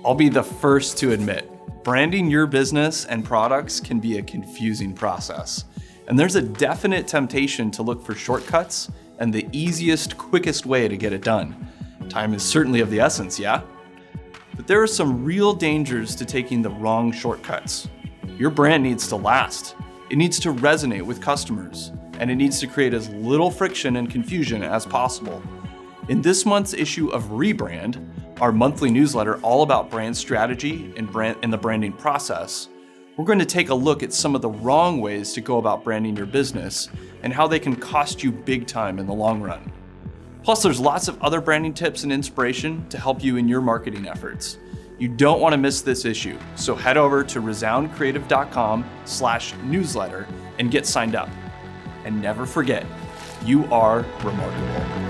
I'll be the first to admit, branding your business and products can be a confusing process. And there's a definite temptation to look for shortcuts and the easiest, quickest way to get it done. Time is certainly of the essence, yeah? But there are some real dangers to taking the wrong shortcuts. Your brand needs to last. It needs to resonate with customers, and it needs to create as little friction and confusion as possible. In this month's issue of Rebrand, our monthly newsletter all about brand strategy and the branding process, we're going to take a look at some of the wrong ways to go about branding your business and how they can cost you big time in the long run. Plus, there's lots of other branding tips and inspiration to help you in your marketing efforts. You don't want to miss this issue, so head over to resoundcreative.com/newsletter and get signed up. And never forget, you are remarkable.